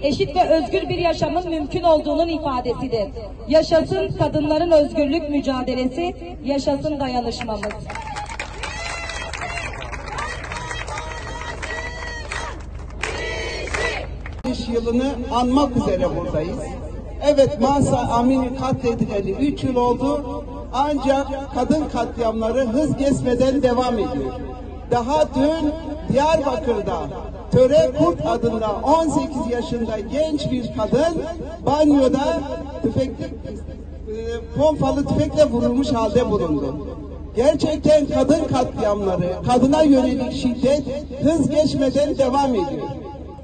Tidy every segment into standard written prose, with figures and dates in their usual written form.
eşit ve özgür bir yaşamın mümkün olduğunun ifadesidir. Yaşasın kadınların özgürlük mücadelesi, yaşasın dayanışmamız. Yılını anmak üzere buradayız. Evet, Mahsa Amini katledileli 3 yıl oldu. Ancak kadın katliamları hız kesmeden devam ediyor. Daha dün Diyarbakır'da Töre Kurt adında 18 yaşında genç bir kadın banyoda pompalı tüfekle vurulmuş halde bulundu. Gerçekten kadın katliamları, kadına yönelik şiddet hız geçmeden devam ediyor.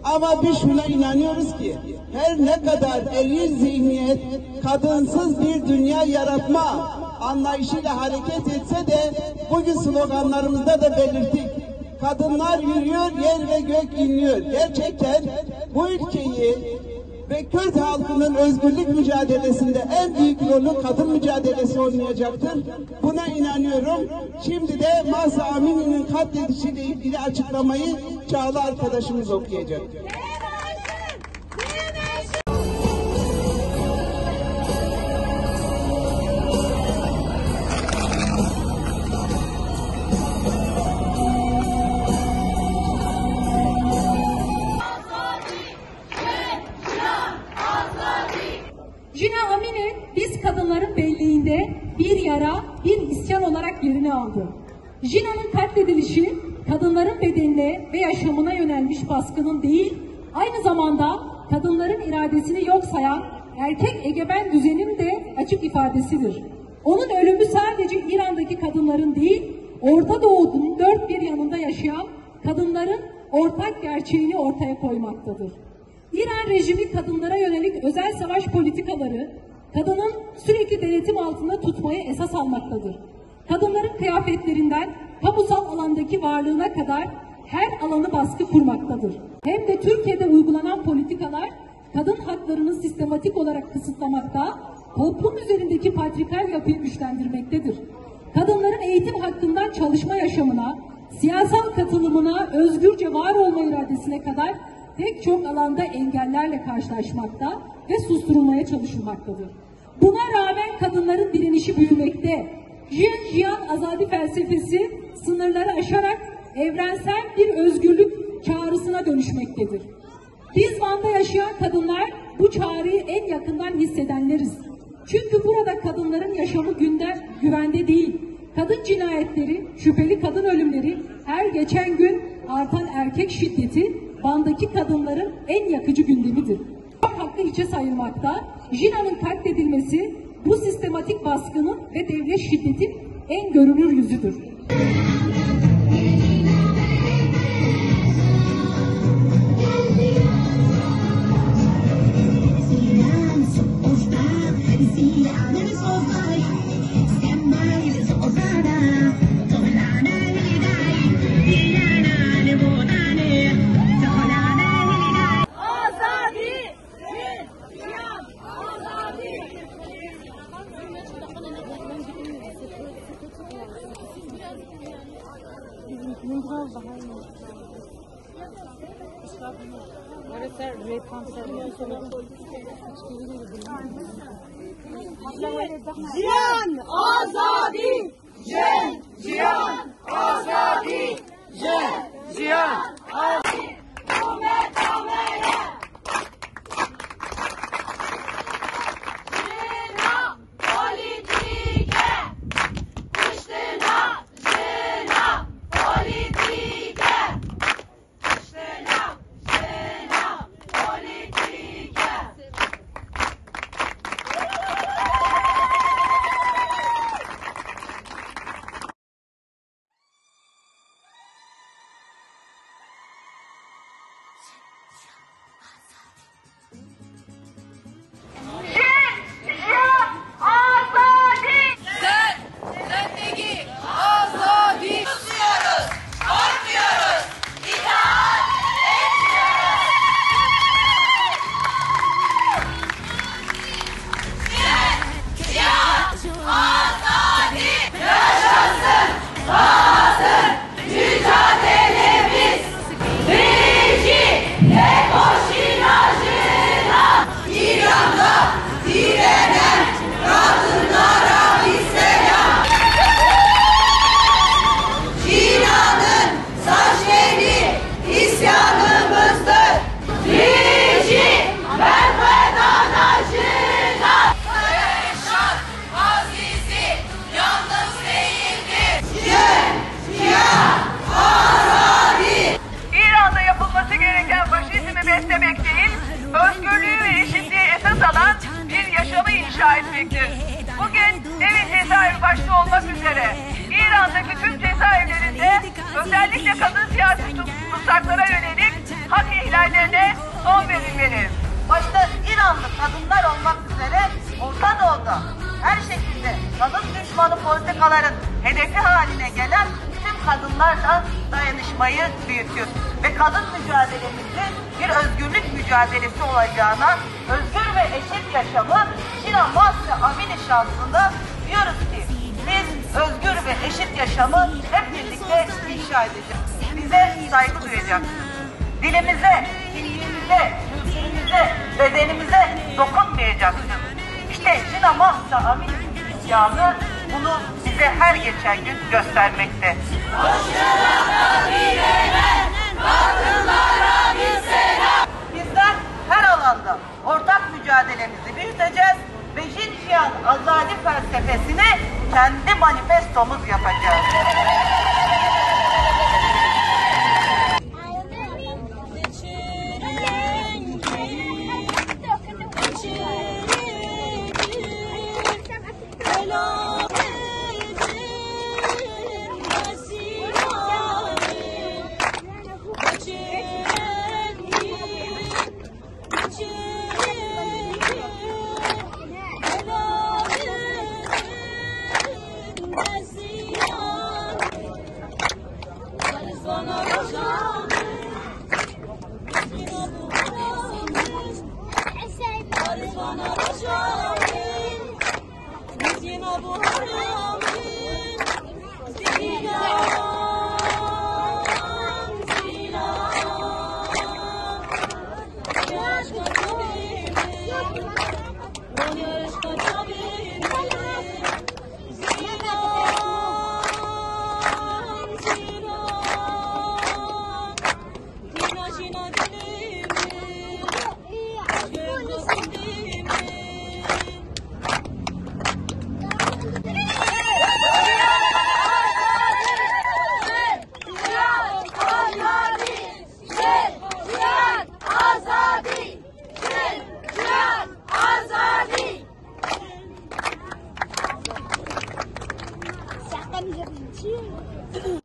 Ama biz şuna inanıyoruz ki her ne kadar eril zihniyet kadınsız bir dünya yaratma anlayışıyla hareket etse de bugün sloganlarımızda da belirttik. Kadınlar yürüyor, yer ve gök inliyor. Gerçekten bu ülkeyi ve Kürt halkının özgürlük mücadelesinde en büyük rolü kadın mücadelesi oynayacaktır. Buna inanıyorum. Şimdi de Mahsa Amini'nin katledişiyle ilgili açıklamayı Çağla arkadaşımız okuyacak. Jina Amini biz kadınların belleğinde bir yara, bir isyan olarak yerini aldı. Jina'nın katledilişi kadınların bedenine ve yaşamına yönelmiş baskının değil, aynı zamanda kadınların iradesini yok sayan erkek egemen düzenin de açık ifadesidir. Onun ölümü sadece İran'daki kadınların değil, Orta Doğu'nun dört bir yanında yaşayan kadınların ortak gerçeğini ortaya koymaktadır. İran rejimi kadınlara yönelik özel savaş politikaları, kadının sürekli denetim altında tutmayı esas almaktadır. Kadınların kıyafetlerinden kamusal alandaki varlığına kadar her alanı baskı kurmaktadır. Hem de Türkiye'de uygulanan politikalar kadın haklarını sistematik olarak kısıtlamakta, toplum üzerindeki patriarkal yapıyı güçlendirmektedir. Kadınların eğitim hakkından çalışma yaşamına, siyasal katılımına, özgürce var olma iradesine kadar pek çok alanda engellerle karşılaşmakta ve susturulmaya çalışılmaktadır. Buna rağmen kadınların direnişi büyümekte. Jiyan azadi felsefesi sınırları aşarak evrensel bir özgürlük çağrısına dönüşmektedir. Biz Van'da yaşayan kadınlar bu çağrıyı en yakından hissedenleriz. Çünkü burada kadınların yaşamı güvende değil. Kadın cinayetleri, şüpheli kadın ölümleri, her geçen gün artan erkek şiddeti Van'daki kadınların en yakıcı gündemidir. Hakkı hiçe sayılmakta, Jina'nın katledilmesi bu sistematik baskının ve devlet şiddetin en görünür yüzüdür. Jiyan azadi, Jiyan azadi, Jiyan azadi. düşmanı politikaların hedefi haline gelen tüm kadınlarla dayanışmayı büyütüyor. Ve kadın mücadelemizi bir özgürlük mücadelesi olacağına, özgür ve eşit yaşamı Jina Mahsa Amini şansında diyoruz ki biz özgür ve eşit yaşamı hep birlikte inşa edeceğiz. Bize saygı duyacaksınız. Dilimize, kimliğimize, kültürümüze, bedenimize dokunmayacaksınız. İşte Jina Mahsa Amini'nin isyanı bunu bize her geçen gün göstermekte. Bizler her alanda ortak mücadelemizi büyüteceğiz ve Jinjiyan Azadi felsefesini kendi manifestomuz yapacağız.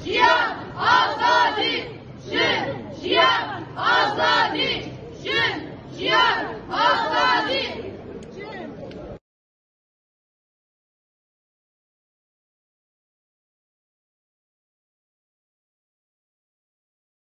Jiyan Azadi, Jiyan Azadi, Jiyan Azadi.